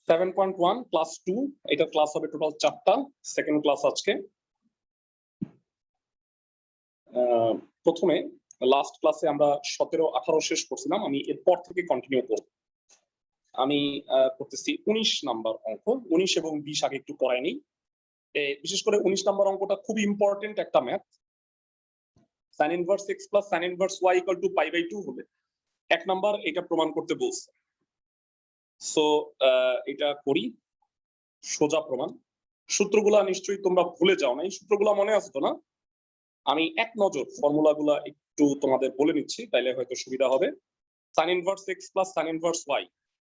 7.1 class 2 এটা class হবে total 4টা সেকেন্ড ক্লাস আজকে প্রথমে লাস্ট ক্লাসে আমরা 17-18 শেষ করছিলাম আমি এরপর থেকে কন্টিনিউ করব আমি করতেছি 19 নাম্বার অঙ্ক 19 এবং 20 আগে একটু করাই নেই বিশেষ করে 19 নাম্বার অঙ্কটা খুব ইম্পর্টেন্ট একটা math sin inverse x plus sin inverse y equal to pi/2 হবে এক নাম্বার এটা প্রমাণ করতে বলছে সো এটা করি সোজা প্রমাণ সূত্রগুলা নিশ্চয়ই তোমরা ভুলে যাও না এই সূত্রগুলা মনে আছে তো না আমি এক নজর ফর্মুলাগুলা একটু তোমাদের বলে নিচ্ছি তাইলে হয়তো সুবিধা হবে sin inverse x plus sin inverse y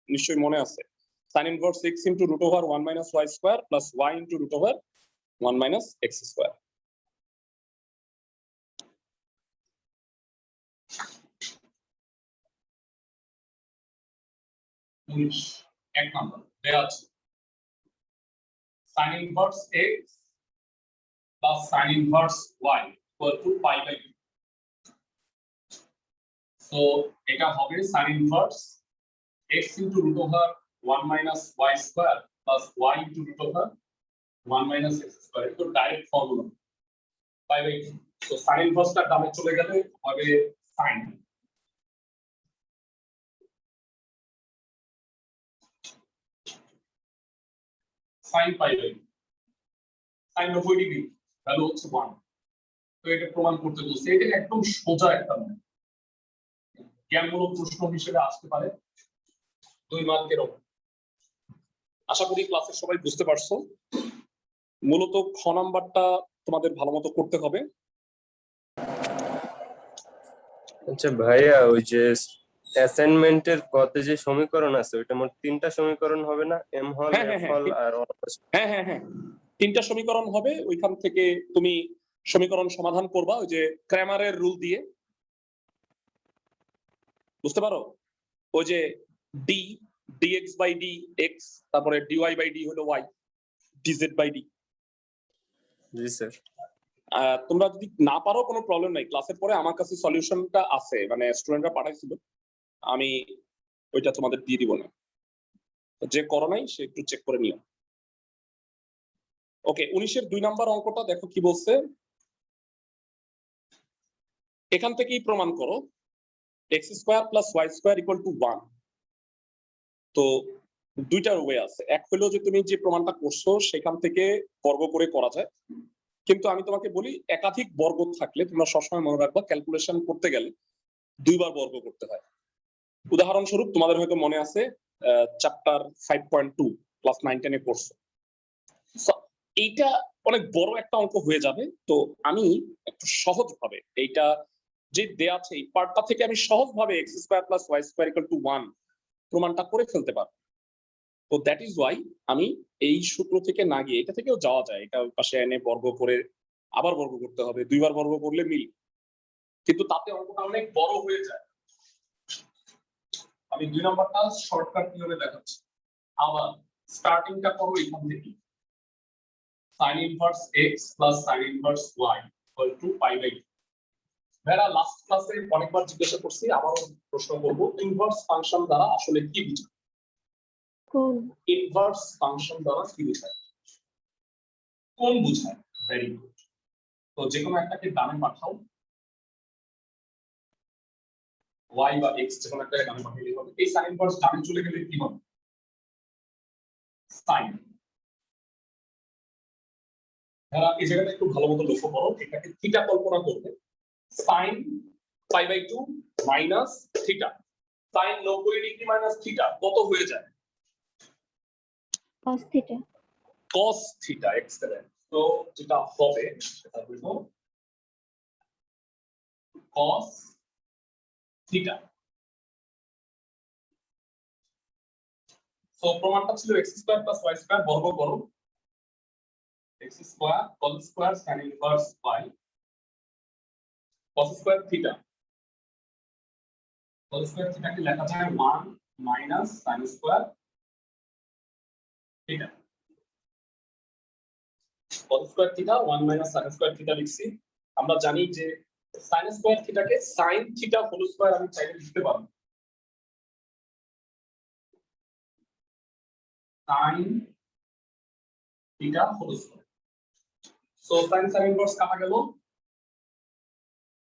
নিশ্চয়ই মনে আছে sin inverse x into root over 1 minus y square plus y into root over 1 minus x square এক নাম্বার দেয়া আছে sin inverse x plus sin inverse y equal to pi/2 so এটা হবে sin inverse x into root over 1 minus y square plus y into root over 1 minus x square তো direct formula pi/2 so sin inverse টা ডানে চলে গেলে হবে sin pi/2 sin 90 degree value হচ্ছে 1 তো এটা প্রমাণ করতে বলছে এটা একদম সোজা একটা ম্যাথ জ্ঞানমূলক প্রশ্ন হিসেবে আসতে পারে 2 মার্কের উপর আশা করি ক্লাসের সবাই বুঝতে পারছো মূলত খ নাম্বারটা তোমাদের ভালোমতো করতে হবে আচ্ছা ভাইয়া ওই যে অ্যাসাইনমেন্টের কতে যে সমীকরণ আছে ওইটা মোট 3টা সমীকরণ হবে না এম হল এফ হল আর হ্যাঁ 3টা সমীকরণ হবে ওইখান থেকে তুমি সমীকরণ সমাধান করবা ওই যে ক্র্যামারের রুল দিয়ে বুঝতে পারো ওই যে d dx by d x তারপরে dy বাই ডি হলো y dz by d z sir তোমরা যদি না পারো কোনো প্রবলেম নাই ক্লাসের পরে আমার কাছে সলিউশনটা আছে মানে স্টুডেন্টরা পাঠাইছিল আমি ওইটা তোমাদের দিয়ে দিব না যে করো নাই সে একটু চেক করে নিও ওকে 19 এর 2 নাম্বার অঙ্কটা দেখো কি বলছে এখান থেকেই প্রমাণ করো x square plus y square equal two 1 তো দুইটা ওয়ে আছে এক হলো যে তুমি যে প্রমাণটা করছো সেখান থেকে বর্গ করে করা যায় কিন্তু আমি তোমাকে বলি একাধিক বর্গ থাকলে তোমরা সবসময় মনে রাখবা ক্যালকুলেশন করতে গেলে দুইবার বর্গ করতে হয় উদাহরণস্বরূপ তোমাদের হয়তো মনে আছে চ্যাপ্টার 5.2 ক্লাস 9-10 এ পড়ছো এইটা অনেক বড় একটা অঙ্ক হয়ে যাবে তো আমি একটু সহজ ভাবে এইটা যে দেয়া আছে এই পার্টটা থেকে আমি সহজ ভাবে x square plus y square equal two 1 প্রমাণটা করে ফেলতে পারবো তো দ্যাট ইজ ওয়াই আমি এই সূত্র থেকে না গিয়ে এটা থেকেও যাওয়া যায় এটা পাশে এনে বর্গ করে আবার বর্গ করতে হবে দুইবার বর্গ করলে মিল কিন্তু তাতে অঙ্কটা অনেক বড় হয়ে যায় আমি 2 নাম্বারটা শর্টকাট নিয়মে দেখাচ্ছি আবার স্টার্টিংটা করো এখান থেকে sin inverse x plus sin inverse y equal to pi/2 যারা লাস্ট ক্লাসে অনেকবার জিজ্ঞাসা করছি আবারও প্রশ্ন করব ইনভার্স ফাংশন দ্বারা আসলে কি বোঝায় কোন ইনভার্স ফাংশন দ্বারা কি বোঝায় কোন বোঝায় ভেরি গুড তো যে কোনো একটাকে ডানে পাঠাও y বা x যে কোনো একটাকে ডানে পাঠালে হবে এই sin ইনভার্স ডানে চলে গেলে কি হবে sin যারা এই জায়গাটা একটু ভালো মতো লক্ষ্য করো এটাকে থিটা কল্পনা করবে sin pi/2 minus theta sin 90 degree minus theta কত হয়ে যায় cos theta cos theta excellent তো যেটা হবে সেটা হলো cos theta তো প্রমাণটা ছিল x square plus y square বর্গ করো x square cos square sin inverse y cos square theta cos square theta কে লেখা যায় 1 minus sin square theta cos square theta 1 minus sin square theta লিখছি আমরা জানি যে sin স্কয়ার থিটাকে sin থিটা হোল স্কয়ার আমি চাইলে লিখতে পারবো sin theta whole square so sin sin inverse কাটা গেল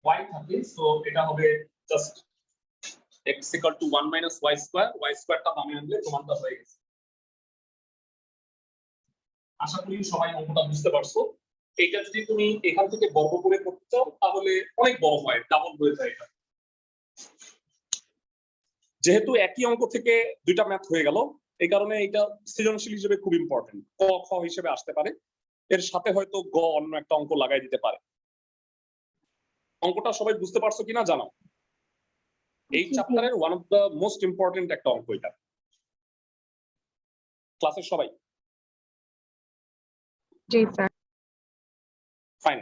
y থাকে সো এটা হবে just x equal to 1 minus y square টা বামে আনলে প্রমাণটা হয়ে গেছে আশা করি সবাই অঙ্কটা বুঝতে পারছো এটা যদি তুমি এখান থেকে বর্গ করে করতে চাও তাহলে অনেক বড় হয় ডাবল হয়ে যায় এটা যেহেতু একই অঙ্ক থেকে দুইটা ম্যাথ হয়ে গেল এই কারণে এটা সৃজনশীল হিসেবে খুব ইম্পর্টেন্ট ক খ হিসেবে আসতে পারে এর সাথে হয়তো গ অন্য একটা অঙ্ক লাগাই দিতে পারে অঙ্কটা সবাই বুঝতে পারছো কিনা জানাও এই চ্যাপ্টারের one of the most important একটা অঙ্ক এটা ক্লাসের সবাই জি স্যার ফাইন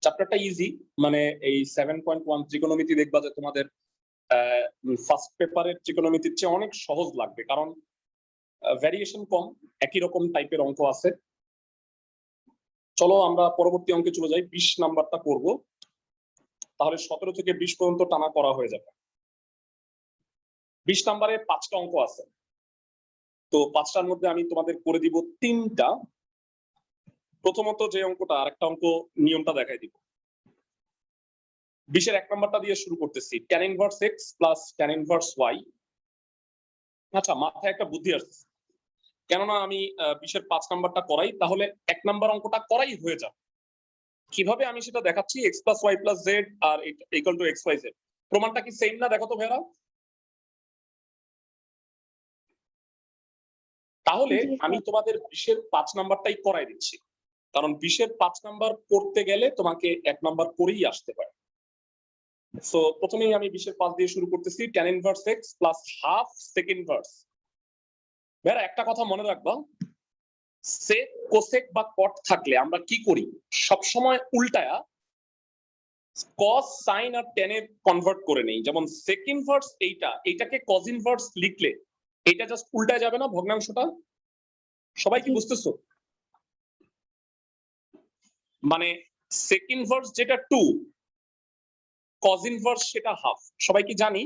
চ্যাপ্টারটা ইজি মানে এই 7.1 ত্রিকোণমিতি দেখবা যে তোমাদের ফার্স্ট পেপারের ত্রিকোণমিতির চেয়ে অনেক সহজ লাগবে কারণ ভ্যারিয়েশন কম একই রকম টাইপের অঙ্ক আছে চলো আমরা পরবর্তী অঙ্কে চলে যাই 20 নাম্বারটা করব তাহলে 17 থেকে 20 পর্যন্ত টানা করা হয়ে যাবে 20 নম্বরে 5টা অঙ্ক আছে তো 5টার মধ্যে আমি তোমাদের করে দিব 3টা প্রথমত যে অঙ্কটা আরেকটা অঙ্ক নিয়মটা দেখাই দিব 20 এর 1 নাম্বারটা দিয়ে শুরু করতেছি tan inverse x plus tan inverse y আচ্ছা মাথায় একটা বুদ্ধি আসছে কেননা আমি 20 এর 5 নাম্বারটা করাই তাহলে 1 নাম্বার অঙ্কটা করাই হয়ে যাবে কিভাবে আমি সেটা দেখাচ্ছি x plus y plus z R equal to x y z প্রমাণটা কি সেম না দেখো তো ভাইরা তাহলে আমি তোমাদের 20 এর 5 নাম্বারটাই করাই দিচ্ছি কারণ 20 এর 5 নাম্বার করতে গেলে তোমাকে 1 নাম্বার করেই আসতে পারে সো প্রথমেই আমি 20 এর 5 দিয়ে শুরু করতেছি tan inverse x plus half sec inverse ভাইরা একটা কথা মনে রাখবা sec cosec বা cot থাকলে আমরা কি করি সব সময় উল্টায়া cos sin আর tan এ কনভার্ট করে নেই যেমন sec inverse এইটাকে cos inverse লিখলে এটা জাস্ট উল্টায় যাবে না ভগ্নাংশটা সবাই কি বুঝতেছো মানে sec inverse যেটা 2 cos inverse সেটা হাফ সবাই কি জানি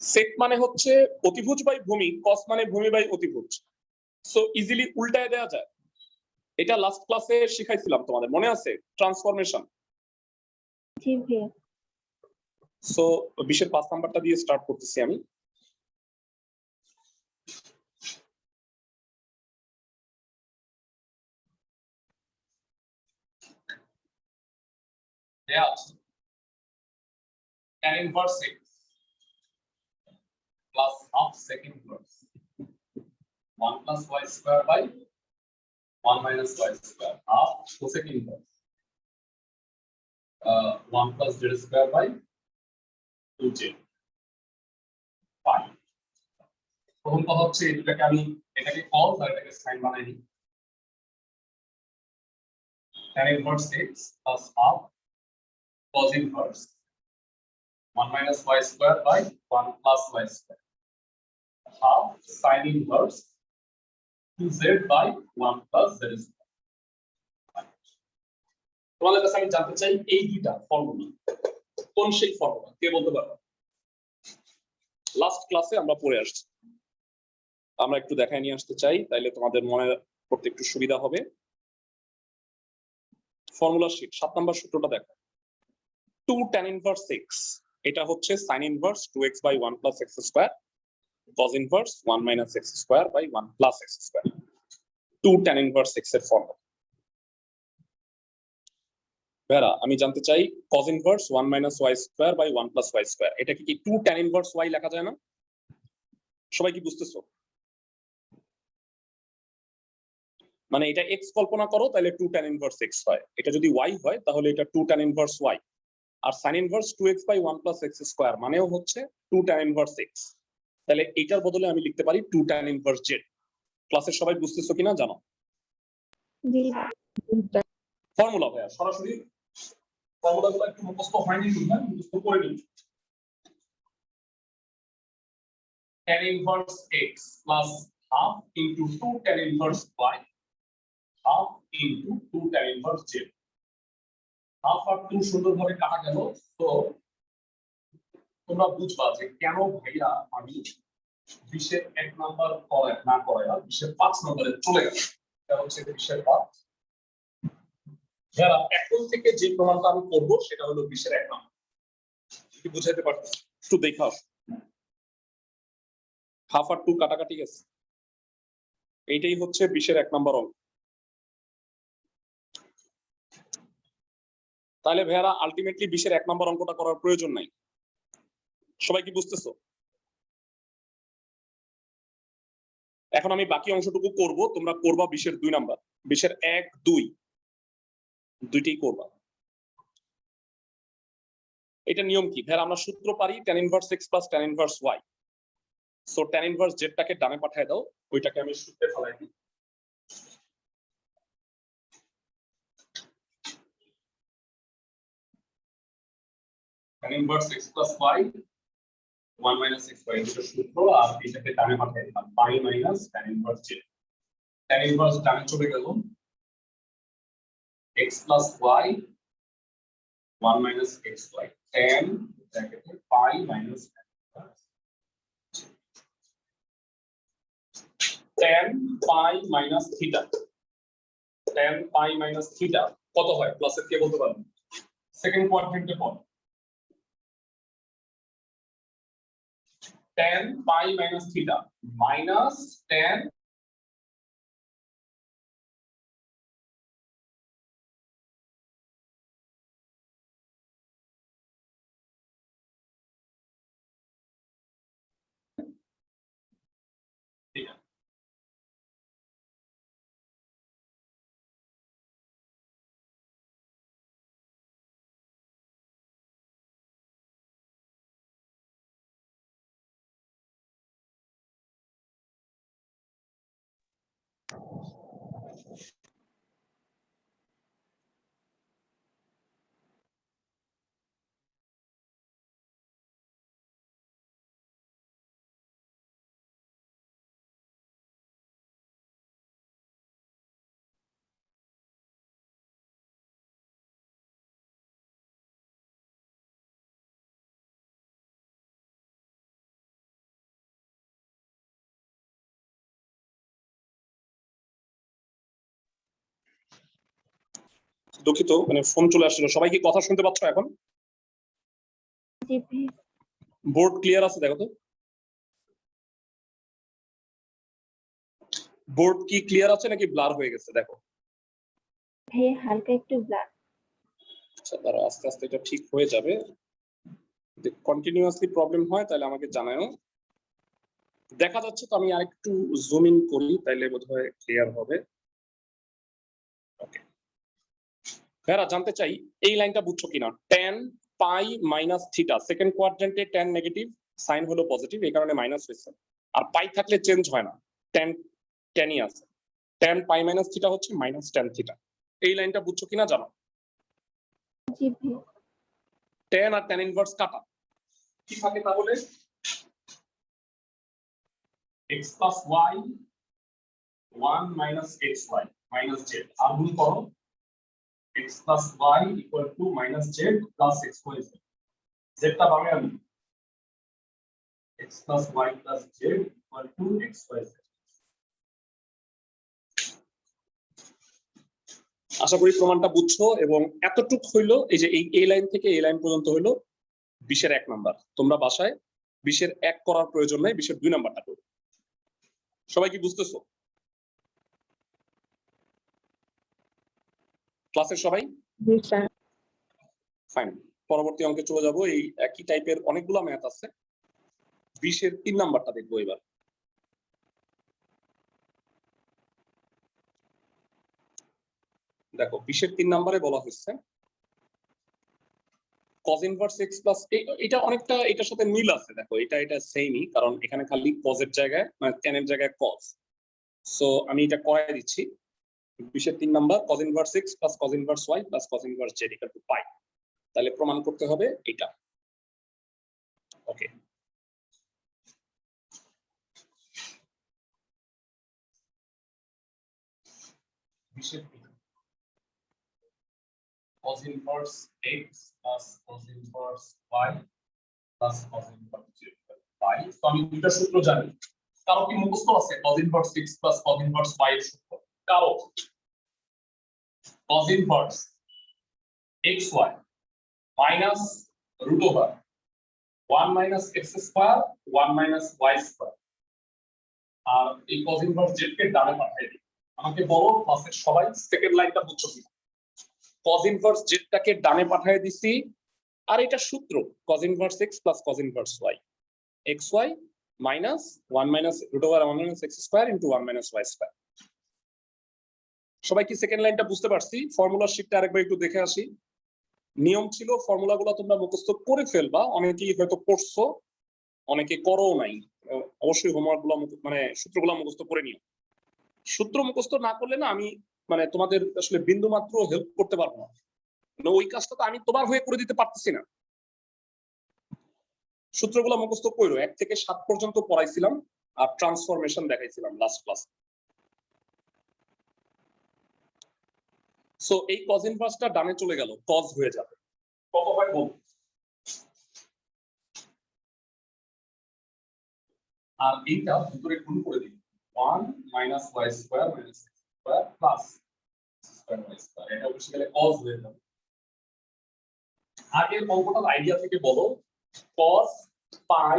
sec মানে হচ্ছে অতিভুজ বাই ভূমি cos মানে ভূমি বাই অতিভুজ সো ইজিলি উল্টায় দেওয়া যায় এটা লাস্ট ক্লাসে শিখাইছিলাম তোমাদের মনে আছে ট্রান্সফরমেশন জি ভাইয়া সো 20 এর 5 নাম্বারটা দিয়ে স্টার্ট করতেছি আমি tan inverse x plus half sec inverse 1 plus y square by 1 minus y square half cosec inverse 1 plus z square by 2z fine প্রথম কথা হচ্ছে এটাকে cos আর এটাকে sin বানাই দিই tan inverse x plus half cos inverse 1 minus y square by 1 plus y square half sin inverse 2z by 1 plus z square তোমাদের কাছে আমি জানতে চাই এই দুইটা ফর্মুলা কোন সেই ফর্মুলা কে বলতে পারবে লাস্ট ক্লাসে আমরা পড়ে আসছি আমরা একটু দেখায় নিয়ে আসতে চাই তাইলে তোমাদের মনে করতে একটু সুবিধা হবে ফর্মুলা শীট 7 নাম্বার সূত্রটা দেখো 2 tan inverse x এটা হচ্ছে sin inverse 2x by 1 plus x square cos inverse 1 minus x square by 1 plus x square 2 tan inverse x এর ফর্মুলা বেরা আমি জানতে চাই cos inverse 1 minus y square by 1 plus y square এটা কি 2 tan inverse y লেখা যায় না সবাই কি বুঝতেছো মানে এটা x কল্পনা করো তাহলে 2 tan inverse x হয় এটা যদি y হয় তাহলে এটা 2 tan inverse y R sin inverse 2x by 1 plus x square মানেও হচ্ছে 2 tan inverse x তাহলে এটার বদলে আমি লিখতে পারি 2 tan inverse z ক্লাসের সবাই বুঝতেছো কিনা জানো জি ফর্মুলা ভাইয়া সরাসরি ফর্মুলাগুলো একটু মুখস্থ হয়নি না মুখস্থ করে নিন tan inverse x plus half into 2 tan inverse y half into 2 tan inverse z half আর 2 সুন্দরভাবে কাটা গেল তো তোমরা বুঝবা যে কেন ভাইয়া আমি 20 এর 1 নাম্বার করে না করে 20 এর 5 নম্বরে চলে গেল। এটা হচ্ছে 20 এর 5। যারা এখন থেকে যে প্রমাণটা আমি করব সেটা হলো 20 এর 1 নাম্বার। কি বুঝাইতে পারতেছি? একটু দেখাও। হাফ আর 2 কাটাকাটি গেছে। এইটাই হচ্ছে 20 এর 1 নাম্বার অঙ্ক। তাহলে ভাইয়ারা আলটিমেটলি 20 এর 1 নাম্বার অঙ্কটা করার প্রয়োজন নাই। সবাই কি বুঝতেছো? এখন আমি বাকি অংশটুকু করব, তোমরা করবা 20 এর 2 নাম্বার। 20 এর 1 2 দুইটাই করবা। এটা নিয়ম কি? ভাইয়ারা আমরা সূত্র পারি tan inverse x plus tan inverse y। So tan inverse z টাকে ডানে পাঠিয়ে দাও, ওইটাকে আমি সূত্রে ফেলাই দিই। tan inverse x plus y 1 minus x y এর সূত্র, আর এটাকে ডানে পাঠিয়ে দিলাম pi minus tan inverse z। tan inverse ডানে চলে গেল, x plus y 1 minus xy tan ব্র্যাকেটে pi minus tan pi minus theta. tan pi minus theta কত হয়? প্লাসের কে বলতে পারবেন? সেকেন্ড কোয়াড্রেন্টে পড়। tan pi minus theta minus tan theta. দুঃখিত, মানে ফোন চলে আসছিল। সবাই কি কথা শুনতে পাচ্ছ এখন? জি ভাইয়া। বোর্ড ক্লিয়ার আছে? দেখো তো বোর্ড কি ক্লিয়ার আছে নাকি ব্লার হয়ে গেছে? দেখো। ভাইয়া হালকা একটু ব্ল্যাক। আচ্ছা, তারা আস্তে আস্তে এটা ঠিক হয়ে যাবে। যদি কন্টিনিউয়াসলি প্রবলেম হয় তাহলে আমাকে জানাও। দেখা যাচ্ছে তো, আমি আরেকটু জুম ইন করি তাহলে বোধহয় ক্লিয়ার হবে। ওকে, ভাইরা জানতে চাই এই লাইনটা বুঝছো কিনা? tan pi minus theta, second কোয়াড্রেন্টে tan নেগেটিভ, সাইন হলো পজিটিভ, এই কারণে মাইনাস হয়েছে। আর পাই থাকলে চেঞ্জ হয় না, tan ট্যানই আছে। tan পাই মাইনাস থিটা হচ্ছে মাইনাস tan থিটা। এই লাইনটা বুঝছো কিনা জানো? জি ভাইয়া। tan আর tan ইনভার্স কাটা, কি থাকে তাহলে? x plus y 1 minus xy minus z, আর গুণ করো x plus y equal to minus z plus xy z। z টা বামে আনি, x plus y plus z equal to xy z। আশা করি প্রমাণটা বুঝছো, এবং এতটুক হইলো এই যে এই লাইন থেকে এই লাইন পর্যন্ত হইলো 20 এর 1 নাম্বার। তোমরা বাসায় 20 এর 1 করার প্রয়োজন নাই, 20 এর 2 নাম্বারটা করো। সবাই কি বুঝতেছো? ক্লাসের সবাই? জি স্যার। ফাইন, পরবর্তী অঙ্কে চলে যাব। এই একই টাইপের অনেকগুলো ম্যাথ আছে। 20 এর 3 নাম্বারটা দেখবো এবার। দেখো 20 এর 3 নাম্বারে বলা হচ্ছে cos ইনভার্স x প্লাস, এটা অনেকটা এটার সাথে মিল আছে। দেখো এটা সেমই, কারণ এখানে খালি cos এর জায়গায় মানে tan এর জায়গায় cos। সো আমি এটা করাই দিচ্ছি। 20 এর 3 number cos inverse x plus cos inverse y plus cos inverse z equal to pi. তাহলে প্রমাণ করতে হবে এটা। ওকে, cos inverse x plus cos inverse y plus cos inverse z y, তো আমি দুইটা সূত্র জানি। কারো কি মুখস্থ আছে cos inverse x plus cos inverse y এর সূত্র? কারো cos inverse xy minus root over 1 minus x square 1 minus y square, আর এই cos inverse z কে ডানে পাঠিয়ে দিই। আমাকে বলো ক্লাসের সবাই সেকেন্ড লাইনটা বুঝছো কি? cos inverse z টাকে ডানে পাঠিয়ে দিছি, আর এটা সূত্র cos inverse x plus cos inverse y, xy minus 1 minus root over 1 minus x square into 1 minus y square। সবাই কি সেকেন্ড লাইনটা বুঝতে পারছি? ফর্মুলা শিটটা আরেকবার একটু দেখে আসি। নিয়ম ছিল ফর্মুলাগুলো তোমরা মুখস্থ করে ফেলবা, অনেকেই হয়তো করছো, অনেকে করো নাই। অবশ্যই হোমওয়ার্ক গুলো মানে সূত্রগুলো মুখস্থ করে নিও। সূত্র মুখস্থ না করলে না আমি মানে তোমাদের আসলে বিন্দু মাত্র হেল্প করতে পারবো না, ওই কাজটা তো আমি তোমার হয়ে করে দিতে পারতেছি না। সূত্রগুলো মুখস্থ করো, 1 থেকে 7 পর্যন্ত পড়াইছিলাম আর ট্রান্সফরমেশন দেখাইছিলাম লাস্ট ক্লাস। সো এই cos ইনভার্সটা ডানে চলে গেল, cos হয়ে যাবে। কত হয় বল? আর এইটা ভিতরে গুণ করে দিই, 1 minus y square minus x square plus square y square, এটা বসে গেলে cos হয়ে যাবে। আগের অঙ্কটার আইডিয়া থেকে বলো, cos pi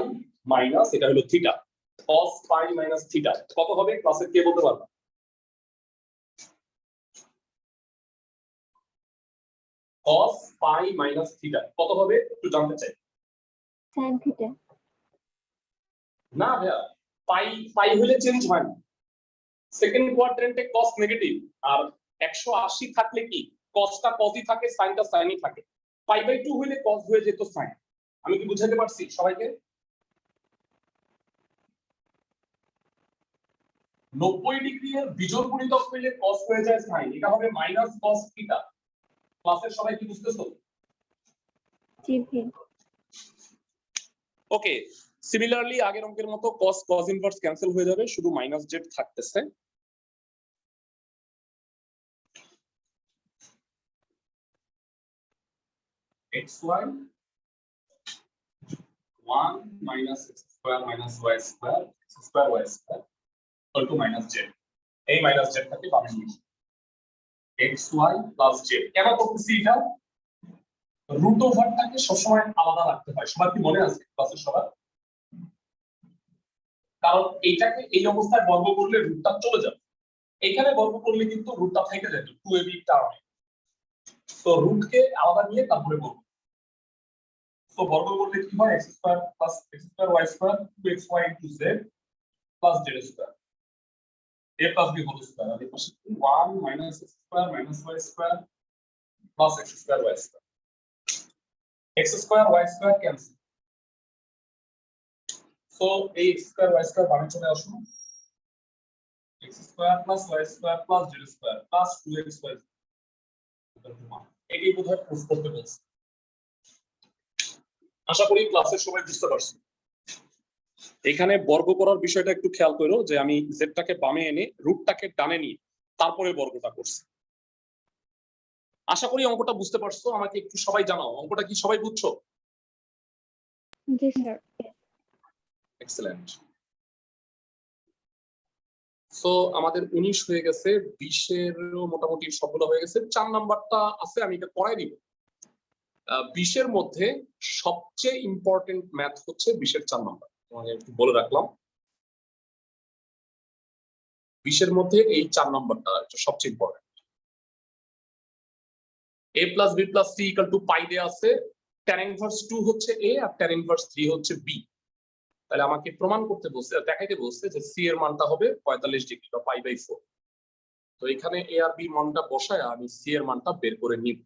minus এটা হলো theta, cos pi minus theta কত হবে? ক্লাসে কে বলতে পারবে? cos pi minus থিটা কত হবে একটু জানতে চাই। sin theta। না ভাইয়া, পাই পাই হলে চেঞ্জ হয় না। সেকেন্ড কোয়াড্রেন্টে cos নেগেটিভ, আর 180 থাকলে কি cosটা cosই থাকে, সাইনটা সাইনই থাকে। পাই বাই 2 হলে cos হয়ে যেত সাইন। আমি কি বুঝাতে পারছি সবাইকে? 90 ডিগ্রি এর বিজোড় গুণিতক হইলে cos হয়ে যায় সাইন, এটা হবে মাইনাস cos থিটা। ক্লাসের সবাই কি বুঝতেছো? জি ভাইয়া। ওকে, সিমিলারলি আগের অঙ্কের মতো cos cos ইনভার্স ক্যান্সেল হয়ে যাবে, শুধু মাইনাস জেড থাকতেছে। xy 1 minus x square minus y square x square y square equal to minus z, এই মাইনাস z টাকে বামে নিয়ে xy plus z। কেন করতেছি এটা? রুট ওভারটাকে সবসময় আলাদা রাখতে হয়, সবার কি মনে আছে ক্লাসের সবার? কারণ এইটাকে এই অবস্থায় বর্গ করলে রুটটা চলে যাবে, এখানে বর্গ করলে কিন্তু রুটটা থেকে যেত 2ab টার্মে। তো রুটকে আলাদা নিয়ে তারপরে বর্গ, তো বর্গ করলে কি হয়? x square plus x square y square 2xy into z plus z square a plus b whole square, আর এই পাশে 1 minus x square minus y square plus x square y square. x square y square cancel, so এই x square y square বামে চলে আসলো, x square plus y square plus z square plus 2xy। এটাই বোধহয় proof করতে বলছি। আশা করি ক্লাসের সবাই বুঝতে পারছো। এখানে বর্গ করার বিষয়টা একটু খেয়াল করো, যে আমি জেডটাকে বামে এনে রুটটাকে ডানে নিয়ে তারপরে বর্গটা করছি। আশা করি অঙ্কটা বুঝতে পারছো। আমাকে একটু সবাই জানাও, অঙ্কটা কি সবাই বুঝছো? জি স্যার। এক্সেলেন্ট। সো আমাদের 19 হয়ে গেছে, 20 এর মোটামুটি সবগুলো হয়ে গেছে। 4 নাম্বারটা আছে, আমি এটা করাই দিব। 20 এর মধ্যে সবচেয়ে ইম্পর্টেন্ট ম্যাথ হচ্ছে 20 এর 4 নাম্বার, তোমাকে একটু বলে রাখলাম। 20 এর মধ্যে এই 4 নাম্বারটা সবচেয়ে important. a plus b plus c equal to পাই দেয়া আছে, tan inverse 2 হচ্ছে a আর tan inverse 3 হচ্ছে b। তাহলে আমাকে প্রমাণ করতে বলছে, দেখাইতে বলছে যে c এর মানটা হবে 45 ডিগ্রি বা পাই বাই 4। তো এখানে a আর b মানটা বসায় আমি c এর মানটা বের করে নিব।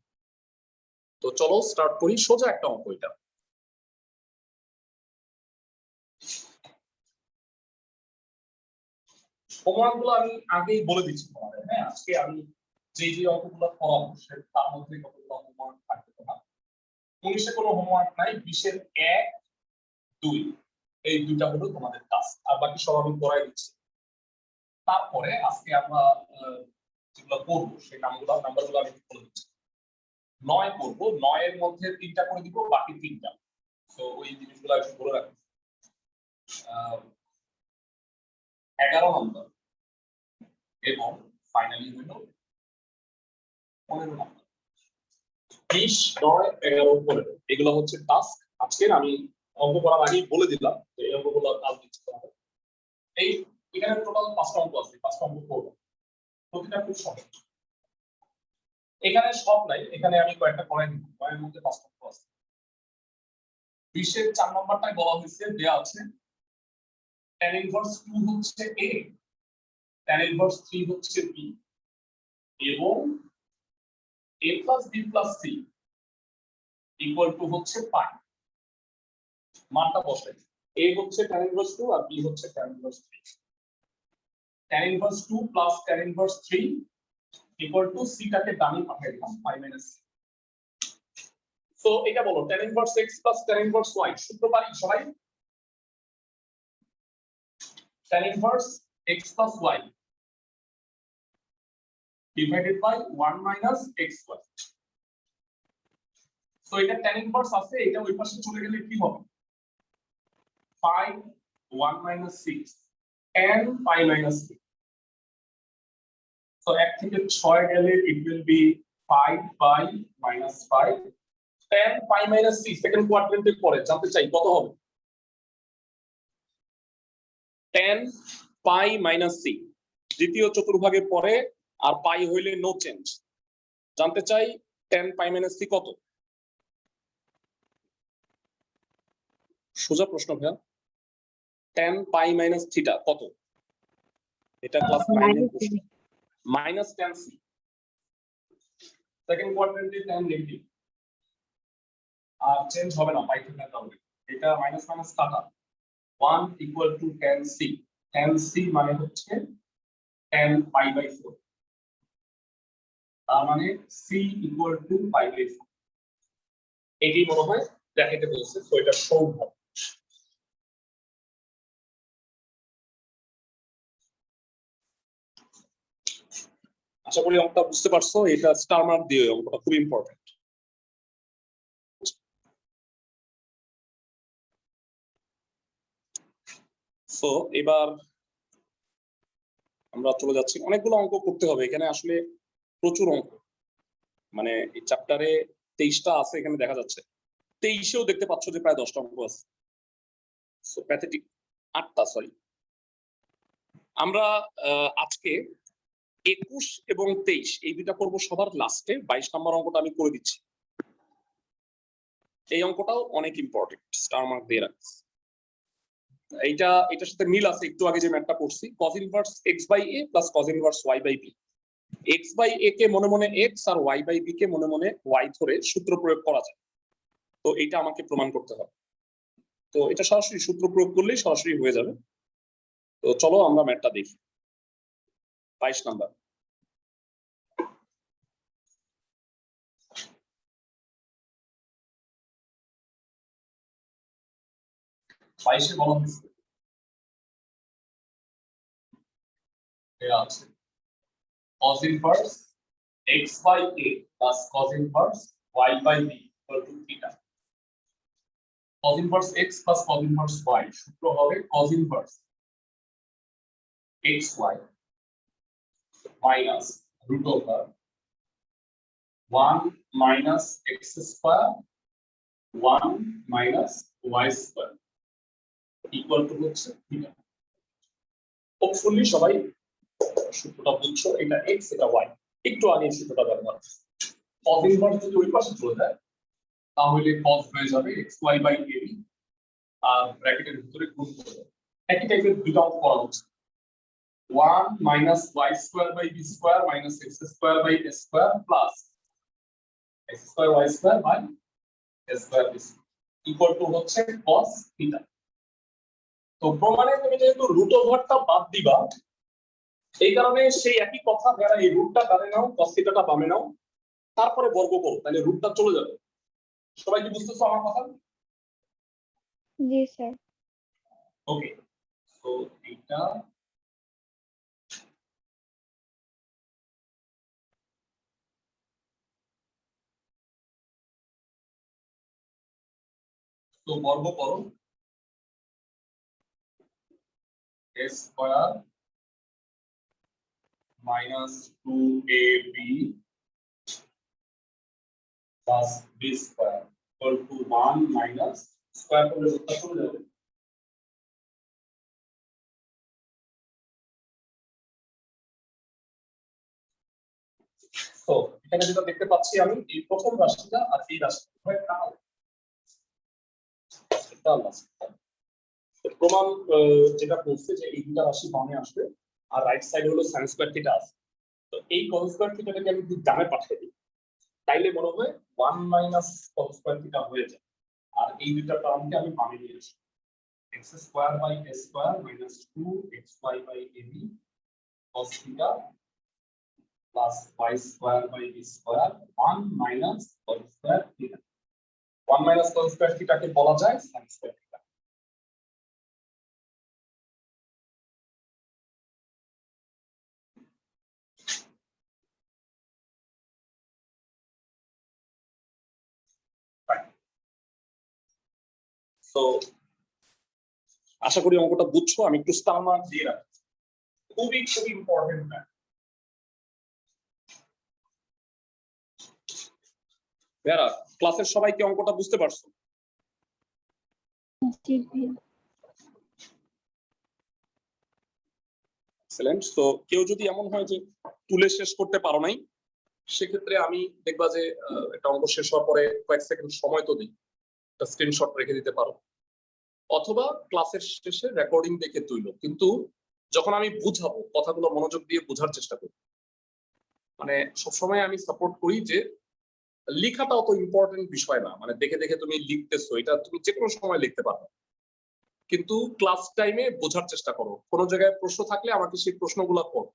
তো চলো স্টার্ট করি, সোজা একটা অঙ্ক এটা। হোমওয়ার্কগুলো আমি আগেই বলে দিচ্ছি তোমাদের, হ্যাঁ আজকে আমি যে অঙ্কগুলো করাবো তার মধ্যে কতগুলো হোমওয়ার্ক থাকবে তোমার। 19 এ কোনো হোমওয়ার্ক নাই, 20 এর 1 2 এই দুইটা হলো তোমাদের কাজ, আর বাকি সব আমি করাই দিচ্ছি। তারপরে আজকে আমরা যেগুলো করবো সেই নাম্বারগুলো আমি বলে দিচ্ছি। 9 করবো, 9 এর মধ্যে 3টা করে দিব, বাকি 3টা। তো ওই জিনিসগুলো একটু বলে রাখবো। 11 নম্বর এবং ফাইনালি হলো 15 নম্বর। 20, 9, 11, 15 এগুলো হচ্ছে টাস্ক আজকের। আমি অঙ্ক করার আগেই বলে দিলাম যে এই অঙ্কগুলো কাজ দিতে হবে। এই এখানে টোটাল 5টা অঙ্ক আছে, 5টা অঙ্ক করব, প্রতিটা খুব সহজ। এখানে সব নাই, এখানে আমি কয়েকটা করে দিব, কয়ের মধ্যে 5টা অঙ্ক আছে। 20 এর 4 নম্বরটাই বলা হয়েছে, দেয়া আছে tan ইনভার্স 2 হচ্ছে a, tan ইনভার্স 3 হচ্ছে b এবং a plus b plus c equal to হচ্ছে পাই। মানটা বসাই, a হচ্ছে tan ইনভার্স 2 আর b হচ্ছে tan inverse 3। tan inverse 2 plus tan inverse 3 equal to c টাকে ডানে পাঠিয়ে দিলাম পাই মাইনাস c। সো এটা বলো tan inverse x plus tan inverse y সূত্র পারি সবাই? tan inverse x plus y divided by 1 minus x square. So এটা tan ইনভার্স আছে, এটা ওই পাশে চলে গেলে কি হবে? pi 1 minus 6 tan pi minus 6. So 1 থেকে 6 গেলে it will be 5 pi minus 5 tan pi minus 6 second কোয়াড্রেন্টের পরে জানতে চাই কত হবে? tan pi minus 6 দ্বিতীয় চতুর্ভাগের পরে আর পাই হইলে নো চেঞ্জ। জানতে চাই tan pi minus 6 কত? সোজা প্রশ্ন ভাইয়া, tan pi minus থিটা কত? এটা ক্লাস 9 এর প্রশ্ন। মাইনাস tan c সেকেন্ড কোয়াড্রেন্টে tan নেগেটিভ আর চেঞ্জ হবে না পাই থেকে কাউকে, এটা মাইনাস মাইনাস কাটা 1 equal to tan c। tan c মানে হচ্ছে tan pi by 4, তার মানে c equal to pi by 4। এটাই মনে হয় দেখাইতে বলছে, সো এটা সম্ভব। আশা করি অঙ্কটা বুঝতে পারছো, এটা স্টার মার্ক দিয়ে অঙ্কটা খুব ইম্পর্টেন্ট। সো এবার আমরা চলে যাচ্ছি, অনেকগুলো অঙ্ক করতে হবে এখানে, আসলে প্রচুর অঙ্ক, মানে এই চ্যাপ্টারে 23টা আছে, এখানে দেখা যাচ্ছে 23এও দেখতে পাচ্ছ যে প্রায় 10টা অঙ্ক আছে। সো প্যাথেটিক 8টা, সরি। আমরা আজকে 21 এবং 23 এই দুইটা করব সবার লাস্টে। 22 নম্বর অঙ্কটা আমি করে দিচ্ছি, এই অঙ্কটাও অনেক ইম্পর্টেন্ট, স্টার মার্ক দিয়ে রাখছি। এটার সাথে মিল আছে একটু আগে যে ম্যাথটা করছি, cos inverse x by a plus cos inverse y by b। x by a কে মনে মনে x আর y বাই b কে মনে মনে y ধরে সূত্র প্রয়োগ করা যায়, তো এটা আমাকে প্রমাণ করতে হবে। তো এটা সরাসরি সূত্র প্রয়োগ করলেই সরাসরি হয়ে যাবে। তো চলো আমরা ম্যাথটা দেখি। 22 নাম্বার, বাইশে বলা হয়েছে আছে cos inverse x by a plus cos inverse y by b equal to theta. cos inverse x plus cos inverse y সূত্র হবে cos inverse xy minus root over 1 minus x square 1 minus y square equal to হচ্ছে theta. Hopefully সবাই সূত্রটা বুঝছো, এটা x এটা y, একটু আগে সূত্রটা ব্যবহার করছি। cos ইনভার্স যদি ওই পাশে চলে যায় তাহলে cos হয়ে যাবে xy বাই ab আর ব্র্যাকেটের ভিতরে গুণ করবে। একই টাইপের দুটো অঙ্ক করা হচ্ছে, 1 minus y square by b square minus x square by a square plus x square y square by a square b equal to হচ্ছে cos থিটা। তো প্রমাণে তুমি যেহেতু রুট ওভারটা বাদ দিবা, এই কারণে সেই একই কথা, যারা এই রুটটা ডানে নাও cos থিটাটা বামে নাও, তারপরে বর্গ করো, তাহলে রুটটা চলে যাবে। সবাই কি বুঝতেছো আমার কথা? জি স্যার। ওকে, সো এটা তো বর্গ করো, a square minus 2ab plus b square equal to 1 minus square করলে উত্তর চলে যাবে। তো এখানে যেটা দেখতে পাচ্ছি আমি এই প্রথম রাশিটা আর এই রাশিটা প্রমাণ যেটা বলছে যে এই দুটা রাশি বামে আসবে আর রাইট সাইড হলো sin স্কয়ার থিটা আছে। তো এই cos স্কয়ার থিটাটাকে আমি যদি ডানে পাঠিয়ে দিই তাইলে মনে হয় 1 মাইনাস cos স্কয়ার থিটা হয়ে যায়। আর এই দুটো টার্মকে আমি বামে নিয়ে আসি x square by a square minus 2xy by ab cos theta plus y square by b square 1 minus cos square theta 1 minus cos square theta কে বলা যায় sin square theta। সো আশা করি অঙ্কটা বুঝছো। আমি একটু স্টার মার্ক দিয়ে রাখছি, খুবই খুবই ইম্পর্টেন্ট ম্যাথ। ভাইয়া ক্লাসের সবাই কি অঙ্কটা বুঝতে পারছো? জি ভাইয়া। এক্সেলেন্ট। তো কেউ যদি এমন হয় যে তুলে শেষ করতে পারো নাই, সেক্ষেত্রে আমি দেখবা যে একটা অঙ্ক শেষ হওয়ার পরে কয়েক সেকেন্ড সময় তো দিই, একটা স্ক্রিনশট রেখে দিতে পারো, অথবা ক্লাসের শেষে রেকর্ডিং দেখে তুইলো। কিন্তু যখন আমি বুঝাবো কথাগুলো মনোযোগ দিয়ে বোঝার চেষ্টা করি। মানে সবসময় আমি সাপোর্ট করি যে লেখাটা অত ইম্পর্টেন্ট বিষয় না, মানে দেখে দেখে তুমি লিখতেছো এটা তুমি যে কোনো সময় লিখতে পারো, কিন্তু ক্লাস টাইমে বোঝার চেষ্টা করো। কোনো জায়গায় প্রশ্ন থাকলে আমাকে সেই প্রশ্নগুলো করো।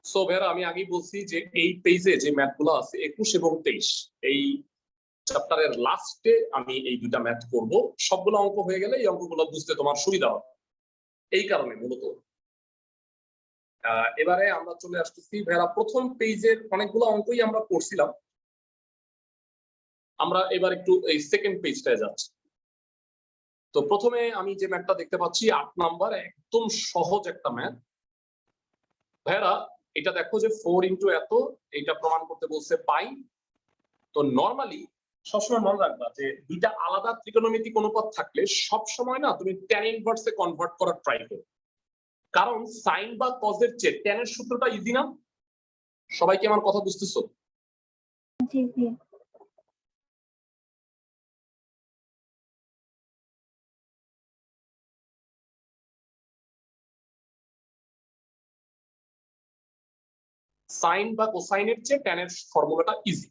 সো ভাইয়া আমি আগেই বলছি যে এই পেজে যে ম্যাথগুলো আছে 21 এবং 23 এই চ্যাপ্টারের লাস্টে আমি এই দুটা ম্যাথ করব। সবগুলো অঙ্ক হয়ে গেলে এই অঙ্কগুলো বুঝতে তোমার সুবিধা হবে, এই কারণে মূলত। এবারে আমরা চলে আসতেছি ভাইয়া প্রথম পেজের অনেকগুলো অঙ্কই আমরা করছিলাম, আমরা এবার একটু এই সেকেন্ড পেজটায় যাচ্ছি। তো প্রথমে আমি যে ম্যাথটা দেখতে পাচ্ছি 8 নাম্বার, একদম সহজ একটা ম্যাথ। ভাইয়া এটা দেখো যে 4 ইনটু এত, এটা প্রমাণ করতে বলছে পাই। তো নরমালি সবসময় মনে রাখবা যে দুইটা আলাদা ত্রিকোণমিতিক অনুপাত থাকলে সব সময় না তুমি tan ইনভার্সে কনভার্ট করার ট্রাই করো, কারণ সাইন বা কজ এর চেয়ে tan এর সূত্রটা ইজি না। সবাই কি আমার কথা বুঝতেছো? জি ভাইয়া। সাইন বা কোসাইনের চেয়ে tan এর ফর্মুলাটা ইজি।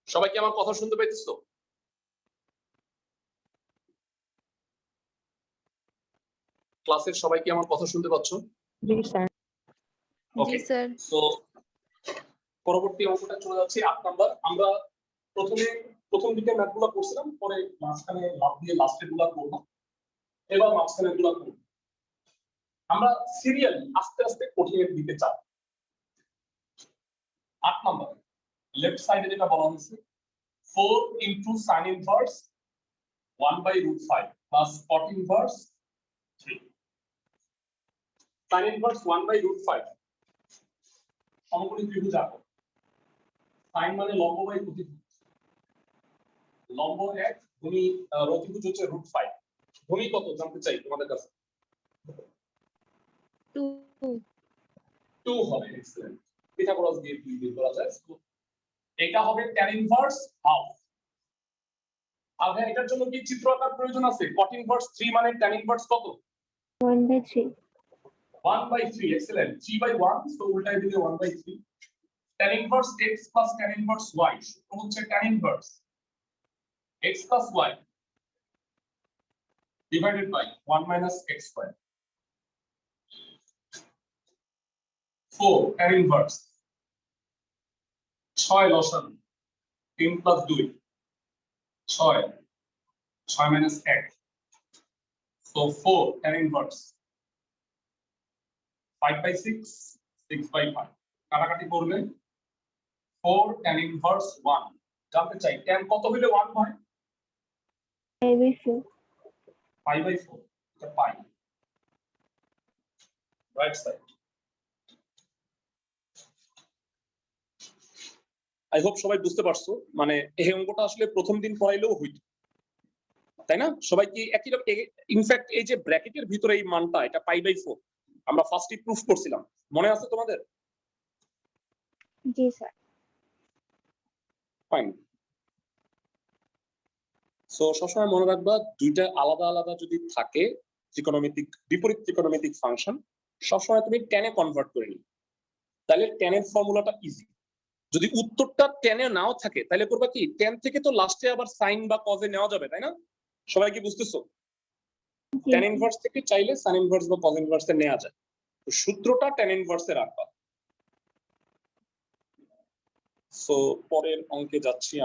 সবাই কি আমার কথা শুনতে পাইতেছো? ক্লাসের সবাই কি আমার কথা শুনতে পাচ্ছ? জি স্যার। ওকে সো পরবর্তী অঙ্কটা চলে যাচ্ছে 8 নাম্বার। আমরা প্রথম দিকে ম্যাথগুলো করছিলাম, পরে মাঝখানে লাভ দিয়ে লাস্টের গুলা করব, এবার মাঝখানের গুলা করব। আমরা সিরিয়ালি আস্তে আস্তে কঠিনের দিকে যাব। 8 নাম্বার লেফট সাইডে যেটা বলা হয়েছে 4 into sin inverse 1/√5 plus cot inverse 3। sin inverse 1/√5 সমকোণী ত্রিভুজ আঁকো। sin মানে লম্ব বাই প্রতিভুজ, লম্ব 1 ভূমি প্রতিভুজ হচ্ছে √5। ভূমি কত জানতে চাই তোমাদের কাছে? 2 হবে। এক্সেলেন্ট। পিথাগোরাস দিয়ে 2 বের করা যায়। এটা হবে tan ইনভার্স হাফ। আর হ্যাঁ এটার জন্য কি চিত্র আঁকার প্রয়োজন আছে? cot ইনভার্স 3 মানে tan ইনভার্স কত? 1/3। 1/3। এক্সেলেন্ট। 3/1 সো উল্টায় দিলে 1/3। tan inverse x plus tan inverse y সূত্র হচ্ছে tan inverse x plus y divided by 1 minus x square। 4 tan inverse 6 লসাগু 3 plus 2 6 6 minus 1 so 4 tan inverse 5 by 6 6 by 5 কাটাকাটি করলে 4 tan inverse 1 জানতে চাই tan কত হলে 1 হয় 5/4 5 by 4 এটা পাই রাইট সাইড আই হোপ সবাই বুঝতে পারছো মানে এই অঙ্কটা আসলে প্রথম দিন পড়াইলেও হইতো তাই না সবাই কি একই রকম ইনফ্যাক্ট এই যে ব্র্যাকেটের ভিতরে এই মানটা এটা পাই বাই 4 আমরা ফার্স্টে প্রুফ করছিলাম মনে আছে তোমাদের জি স্যার ফাইন সো সবসময় মনে রাখবা দুইটা আলাদা আলাদা যদি থাকে ত্রিকোণমিতিক বিপরীত ত্রিকোণমিতিক ফাংশন সবসময় তুমি টেনে কনভার্ট করে নিও তাহলে টেনের ফর্মুলাটা ইজি যদি উত্তরটা টেনে নাও থাকে তাহলে করবা কি টেন থেকে তো লাস্টে আবার সাইন বা কজে নেওয়া যাবে তাই না সবাই কি বুঝতেছো tan ইনভার্স থেকে চাইলে sin ইনভার্স বা cos ইনভার্সে নেওয়া যায় তো সূত্রটা tan ইনভার্সে রাখবা সো পরের অঙ্কে যাচ্ছি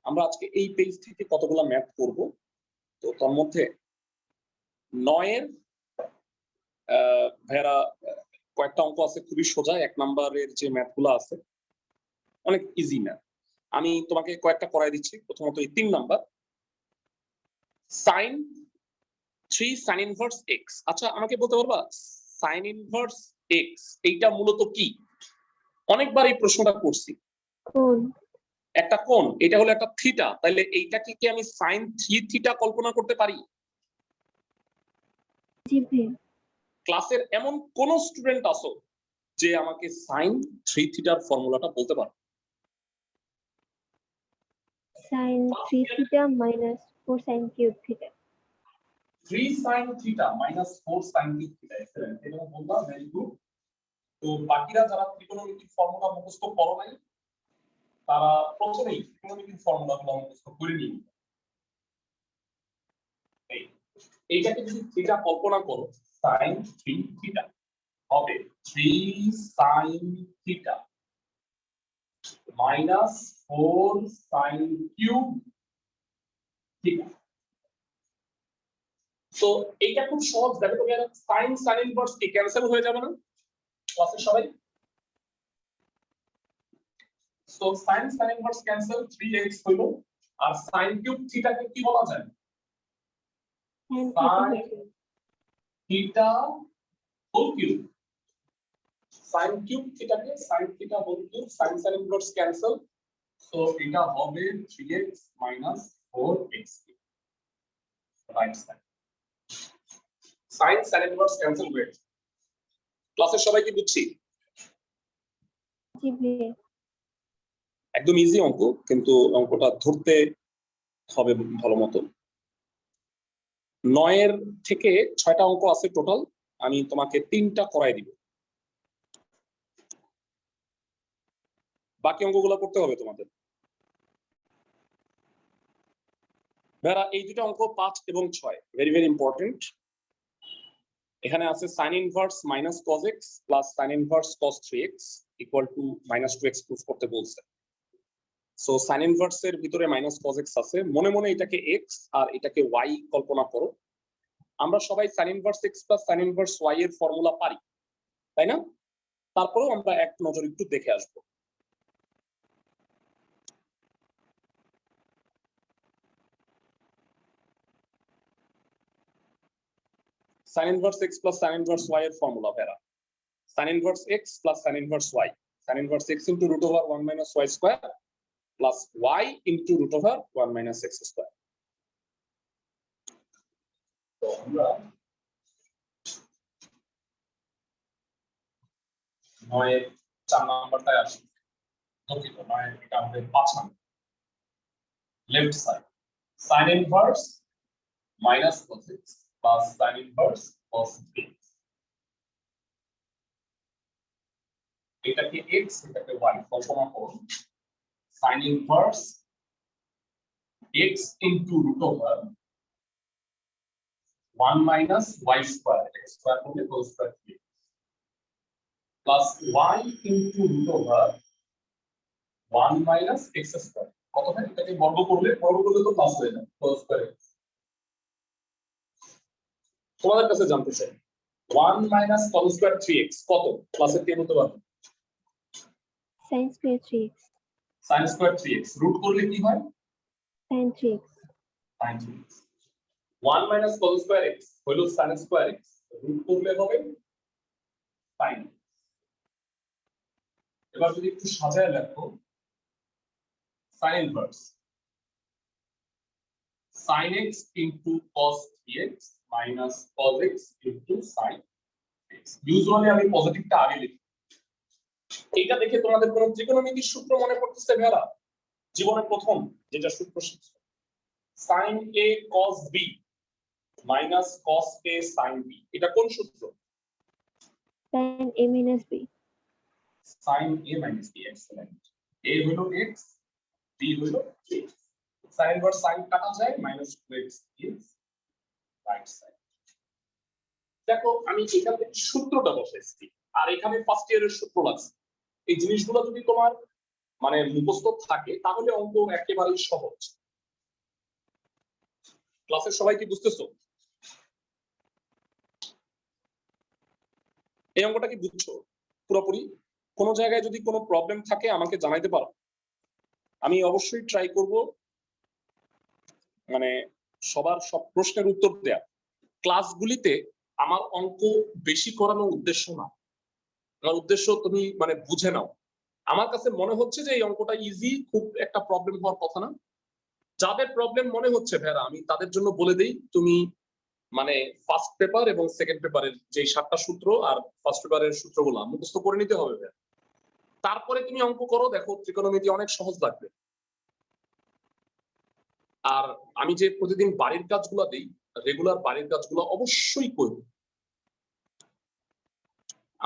আমরা আজকে এই পেজ থেকে কতগুলো ম্যাথ করব তো তার মধ্যে 9 এর ভাইরা কয়েকটা অঙ্ক আছে খুবই সোজা 1 নম্বরের যে ম্যাথগুলো আছে অনেক ইজি ম্যাথ আমি তোমাকে কয়েকটা করাই দিচ্ছি প্রথমত এই 3 number sin 3 sin inverse x আচ্ছা আমাকে বলতে পারবা sin inverse x এইটা মূলত কি অনেকবার এই প্রশ্নটা করছি কোণ একটা কোণ এটা হলো একটা থিটা তাহলে এইটাকে কি আমি sin 3 থিটা কল্পনা করতে পারি জি ভাইয়া ক্লাসের এমন কোন স্টুডেন্ট আছো যে আমাকে sin 3 থিটার ফর্মুলাটা বলতে পারো sin 3 theta minus 4 sin cube theta 3 sin theta minus 4 sin cube theta excellent এটা বলবা ভেরি গুড তো বাকিরা যারা ত্রিকোণমিতিক ফর্মুলা মুখস্থ করো নাই তারা প্রথমেই ত্রিকোণমিতিক ফর্মুলাগুলো মুখস্থ করে নিন এইটাকে যদি থিটা কল্পনা করো sin 3 থিটা হবে 3 sin theta minus 4 sin cube theta তো এইটা খুব সহজ দেখো তুমি sin sin ইনভার্স কি ক্যান্সেল হয়ে যাবে না ক্লাসে সবাই so sin sin inverse cancel 3x হলো আর sin কিউব থিটা কে কি বলা যায় tan sin theta whole cube sin cube theta কে sin theta whole cube sin sin inverse cancel so এটা হবে 3x 4x right side sin sin inverse cancel হয়ে ক্লাসের সবাই কি বুঝছি জি ভাইয়া একদম ইজি অঙ্ক কিন্তু অঙ্কটা ধরতে হবে ভালো মতো 9 এর থেকে 6টা অঙ্ক আছে টোটাল আমি তোমাকে 3টা করাই দিব বাকি অঙ্কগুলো করতে হবে তোমাদের ভাইরা এই দুটো অঙ্ক 5 এবং 6 ভেরি ভেরি ইম্পর্টেন্ট এখানে আছে sin inverse minus cos x plus sin inverse cos 3x equal to minus 2x proof করতে বলছে সো sin ইনভার্স এর ভিতরে মাইনাস cos x আছে মনে মনে এটাকে x আর এটাকে y কল্পনা করো আমরা সবাই sin inverse x plus sin inverse y এর ফর্মুলা পারি তাই না তারপরেও আমরা এক নজর একটু দেখে আসবো sin inverse x plus sin inverse y এর formula ভেরা sin inverse x plus sin inverse y sin inverse x into root over 1 minus y square plus y into root over 1 minus x square তো আমরা 9 এর 4 নাম্বারটায় আসি দুঃখিত 9 এর এটা আমাদের 5 number left side sin inverse minus cos x plus sin inverse cos 3x এটাকে x এটাকে y কল্পনা করুন sin inverse x into root over 1 minus y square x square হলে whole square 3x plus y into root over 1 minus x square কত হয় এটাকে বর্গ করলে তো প্লাস হয়ে যায় cos স্কয়ার x। তোমাদের কাছে জানতে চাই 1 মাইনাস cos স্কয়ার 3x কত প্লাসের কে বলতে পারবে? sin square 3x, sin square 3x root করলে কি হয়? sin 3x, sin 3x। 1 minus cos square x হলো sin স্কয়ার x, রুট করলে হবে sin। এবার যদি একটু সাজায় লেখো sin inverse sin x into cos 3x minus cos x into sin x। Usually আমি পজিটিভটা আগে লিখি। এটা দেখে তোমাদের কোন ত্রিকোণমিতির সূত্র মনে পড়তেছে ভেড়া? জীবনে প্রথম যেটা সূত্র শিখছো sin a cos b minus cos a sin b, এটা কোন সূত্র? sin a minus b, sin a minus b। Excellent. a হলো x, b হলো 3x। sin ইনভার্স sin কাটা যায় minus 2x is right side. দেখো আমি এখান থেকে সূত্রটা বসাইছি আর এখানে ফার্স্ট ইয়ারের সূত্র লাগছে। এই জিনিসগুলো যদি তোমার মানে মুখস্থ থাকে তাহলে অঙ্ক একেবারেই সহজ। ক্লাসের সবাই কি বুঝতেছো? এই অঙ্কটা কি বুঝছো পুরোপুরি? কোন জায়গায় যদি কোনো প্রবলেম থাকে আমাকে জানাইতে পারো, আমি অবশ্যই ট্রাই করব মানে সবার সব প্রশ্নের উত্তর দেয়া। ক্লাসগুলিতে আমার অঙ্ক বেশি করানোর উদ্দেশ্য না, আমার উদ্দেশ্য তুমি মানে বুঝে নাও। আমার কাছে মনে হচ্ছে যে এই অঙ্কটা ইজি, খুব একটা প্রবলেম হওয়ার কথা না। যাদের প্রবলেম মনে হচ্ছে ভেড়া আমি তাদের জন্য বলে দেই, তুমি মানে ফার্স্ট পেপার এবং সেকেন্ড পেপারের যে 7টা সূত্র আর ফার্স্ট পেপারের সূত্রগুলো মুখস্থ করে নিতে হবে ভেড়া। তারপরে তুমি অঙ্ক করো, দেখো ত্রিকোণমিতি অনেক সহজ লাগবে। আর আমি যে প্রতিদিন বাড়ির কাজগুলো দেই, রেগুলার বাড়ির কাজগুলো অবশ্যই করব।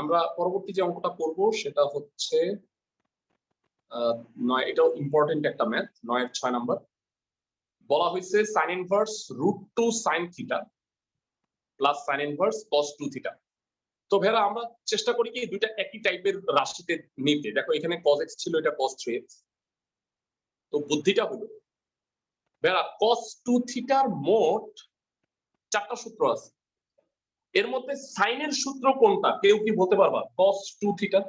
আমরা পরবর্তী যে অঙ্কটা করব সেটা হচ্ছে 9, এটাও ইম্পর্টেন্ট একটা ম্যাথ, 9 এর 6 নাম্বার। বলা হয়েছে sin inverse √2 sin theta plus sin inverse cos 2 theta. তো ভেড়া আমরা চেষ্টা করি কি দুইটা একই টাইপের রাশিতে নিতে। দেখো এখানে cos x ছিল, এটা cos 3x। তো বুদ্ধিটা হলো ভেড়া cos 2 থিটার মোট 4টা সূত্র আছে, এর মধ্যে sin এর সূত্র কোনটা কেউ কি বলতে পারবা? cos 2 theta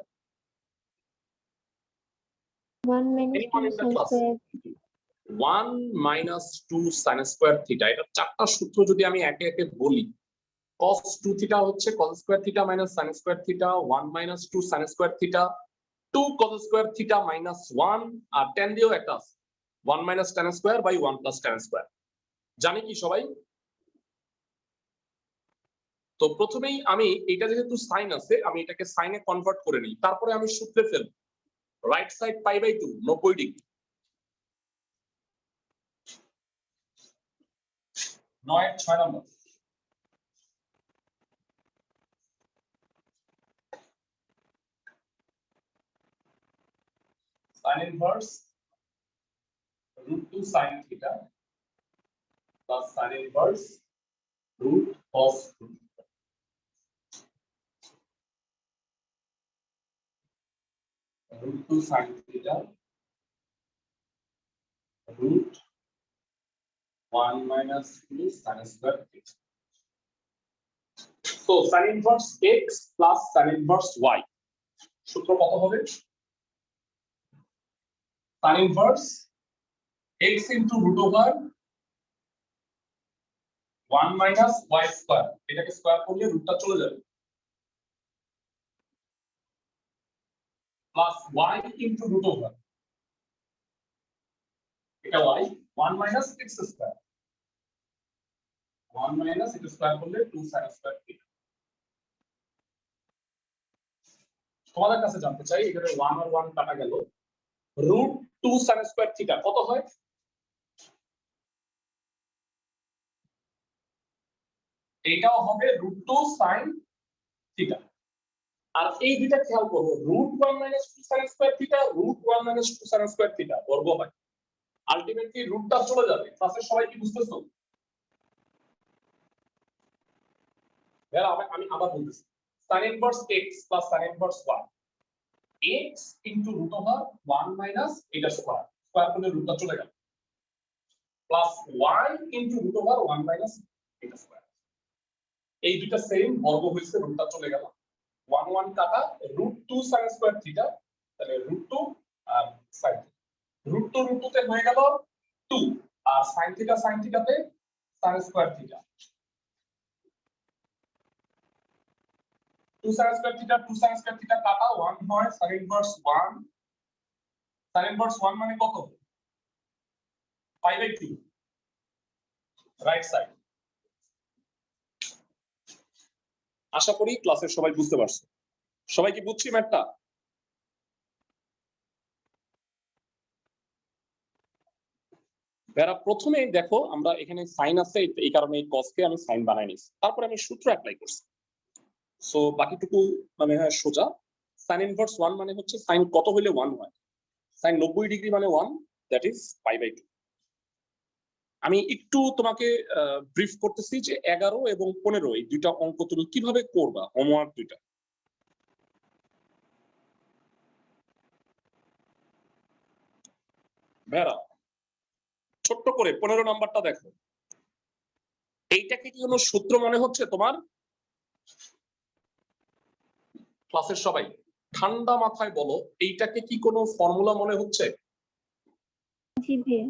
1 minus 2 sin square, 1 minus 2 sin square theta. এটা 4টা সূত্র যদি আমি একে একে বলি, cos 2 থিটা হচ্ছে cos square theta minus sin square theta, 1 minus 2 sin square theta, 2 cos square theta minus 1, আর tan দিয়েও একটা আছে 1 minus tan square by 1 plus tan square. জানি কি সবাই? তো প্রথমেই আমি এটা যেহেতু sin আছে আমি এটাকে sin এ কনভার্ট করে নিই, তারপরে আমি সূত্রে ফেলব right side pi by 2 90 degree. 9 এর 6 নম্বর sin inverse √2 sin theta plus sin inverse root cos 2 theta। √2 sin theta root 1 minus 2 sin square theta। So sin inverse x plus sin inverse y সূত্র কত হবে? sin inverse x into √1 minus y square, এটাকে square করলে রুটটা চলে যাবে, plus y into এটা y 1 minus x square, 1 minus এটা স্কয়ার করলে 2 sin square theta। তোমাদের কাছে জানতে চাই এখানে 1 আর 1 কাটা গেল, √2 sin square theta কত হয়? এটাও হবে √2 sin theta। আর এই দুইটা খেয়াল করো, √1 minus 2 sin square theta, √1 minus 2 sin square theta বর্গ হয়, আলটিমেটলি রুটটা চলে যাবে। ক্লাসের সবাই কি বুঝতেছো? আমি আবার বলতেছি sin inverse x plus sin inverse y, x into √1 minus এটা স্কয়ার স্কয়ার করলে রুটটা চলে গেল plus y into root over 1 minus এটা স্কয়ার এই দুইটা সেম বর্গ হইছে রুটটা চলে গেল 1 1 কাটা রুট 2 sin স্কয়ার থিটা তাহলে রুট 2 আর sin রুট 2 তে হয়ে গেল 2 আর sin থিটাতে sin square theta 2 sin square theta কাটা 1 হয় sin ইনভার্স 1 sin ইনভার্স 1 মানে কত পাই বাই 2 রাইট সাইড আশা করি ক্লাসের সবাই বুঝতে পারছো সবাই কি বুঝছি ম্যাথটা যারা প্রথমে দেখো আমরা এখানে সাইন আছে এই কারণে এই কসকে আমি সাইন বানাই নিছি তারপরে আমি সূত্র অ্যাপ্লাই করছি সো বাকিটুকু মানে হয় সোজা sin ইনভার্স 1 মানে হচ্ছে সাইন কত হইলে 1 হয় সাইন 90 ডিগ্রি মানে 1 দ্যাট ইজ পাই বাই 2 আমি একটু তোমাকে ব্রিফ করতেছি যে 11 এবং 15 এই দুইটা অঙ্ক তুমি কিভাবে করবা হোমওয়ার্ক দুইটা ভেরা ছোট্ট করে 15 নাম্বারটা দেখো এইটাকে কি কোনো সূত্র মনে হচ্ছে তোমার ক্লাসের সবাই ঠান্ডা মাথায় বলো এইটাকে কি কোনো ফর্মুলা মনে হচ্ছে জি ভাইয়া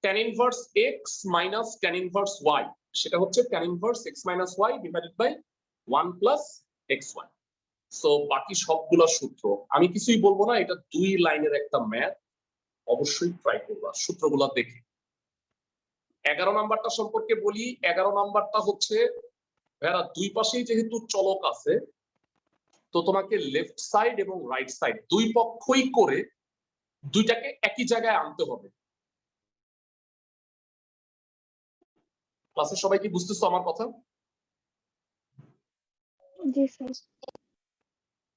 tan inverse x minus tan inverse y সেটা হচ্ছে tan inverse x minus y divided by 1 plus xy so বাকি সবগুলা সূত্র আমি কিছুই বলবো না এটা দুই লাইনের একটা ম্যাথ অবশ্যই ট্রাই করবা সূত্রগুলো দেখে 11 নাম্বারটা সম্পর্কে বলি 11 নাম্বারটা হচ্ছে এরা দুই পাশেই যেহেতু চলক আছে তো তোমাকে লেফট সাইড এবং রাইট সাইড দুই পক্ষই করে দুইটাকে একই জায়গায় আনতে হবে ক্লাসে সবাই কি বুঝতেছো আমার কথা জি স্যার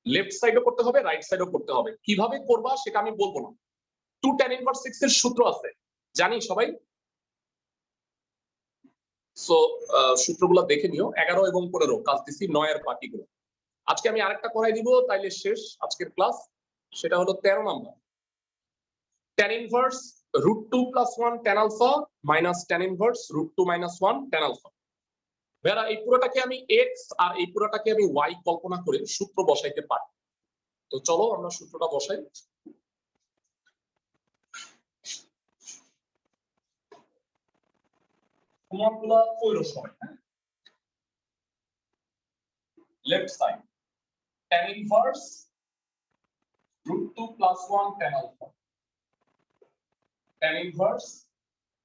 লেফট সাইডও করতে হবে রাইট সাইডও করতে হবে কিভাবে করবা সেটা আমি বলবো না 2 tan inverse 6 এর সূত্র আছে জানি সবাই সো সূত্রগুলো দেখে নিও 11 এবং 15 কাজ দিছি 9 এর বাকিগুলো আজকে আমি আরেকটা করাই দিব তাইলে শেষ আজকের ক্লাস সেটা হলো 13 number tan inverse √2 + 1 tan alpha minus tan inverse √2 - 1 tan alpha Bera এই পুরোটাকে আমি x আর এই পুরোটাকে আমি y কল্পনা করে সূত্র বসাইতে পারি তো চলো আমরা সূত্রটা বসাই ফর্মুলা কইরো সবাই left side tan inverse √2 + 1 tan alpha tan inverse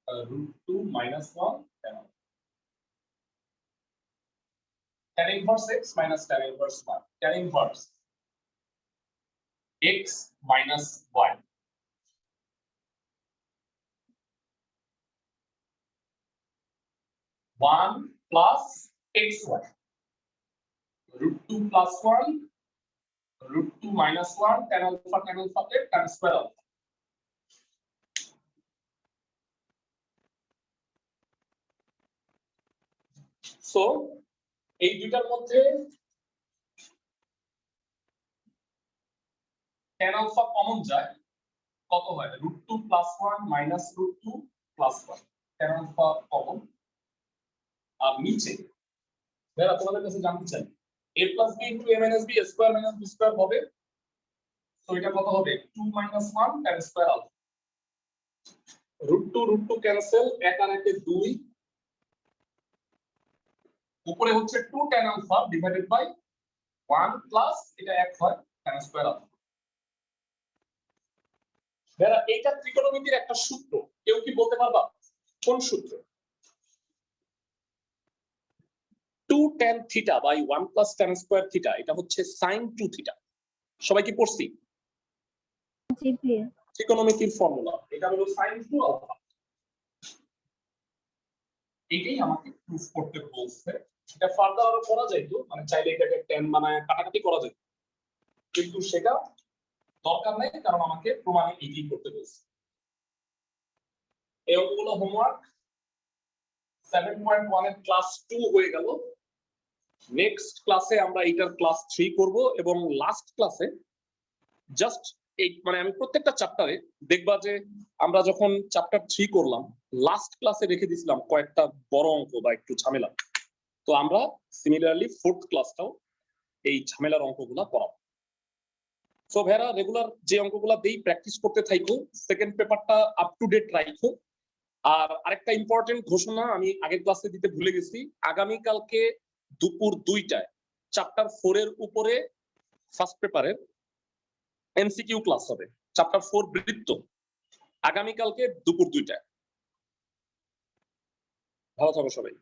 √2 - 1 tan alpha tan inverse x minus tan inverse y tan inverse x minus y 1 plus xy √2 + 1 √2 - 1 tan alpha tan square alpha so এই দুইটার মধ্যে tan alpha common যায় কত হয় √2 + 1 -√2 + 1 tan alpha common আর নিচে যারা তোমাদের কাছে জানতে চাই a + b * a - b a square - b square হবে তো এটা কত হবে 2 - 1 tan square alpha √2 ক্যান্সেল 1 আর 1 এ 2 উপরে হচ্ছে 2 tan alpha divided by 1 plus এটা 1 হয় tan square alpha যারা এটা ত্রিকোণমিতির একটা সূত্র কেউ কি বলতে পারবা কোন সূত্র 2 tan theta by 1 plus tan square theta এটা হচ্ছে sin 2 theta সবাই কি পড়ছি জি ভাইয়া ত্রিকোণমিতির ফর্মুলা এটা হলো sin 2 alpha এটাই আমাকে প্রুফ করতে বলছে এটা ফার্দার আরো করা যাইতো মানে চাইলে এটাকে tan বানায় কাটাকাটি করা যেত কিন্তু সেটা দরকার নাই কারণ আমাকে প্রমাণে এটাই করতে বলছে এই অঙ্কগুলো হোমওয়ার্ক 7.1 এর ক্লাস 2 হয়ে গেল নেক্সট ক্লাসে আমরা এটার ক্লাস 3 করব এবং লাস্ট ক্লাসে জাস্ট এই মানে আমি প্রত্যেকটা চ্যাপ্টারে দেখবা যে আমরা যখন চ্যাপ্টার 3 করলাম লাস্ট ক্লাসে রেখে দিয়েছিলাম কয়েকটা বড় অঙ্ক বা একটু ঝামেলা, তো আমরা সিমিলারলি ফোর্থ ক্লাসটাও এই ঝামেলার অঙ্কগুলা করাবো। সো ভাইরা রেগুলার যে অঙ্কগুলা দেই প্র্যাকটিস করতে থাইকো, সেকেন্ড পেপারটা আপ টু ডেট রাখো। আর আরেকটা ইম্পর্টেন্ট ঘোষণা আমি আগের ক্লাসে দিতে ভুলে গেছি, আগামী কালকে দুপুর 2টায় চ্যাপ্টার 4 এর উপরে ফার্স্ট পেপারের এমসিকিউ ক্লাস হবে, চ্যাপ্টার 4 বৃত্ত, আগামী কালকে দুপুর 2টায়। ভালো থাকো সবাই।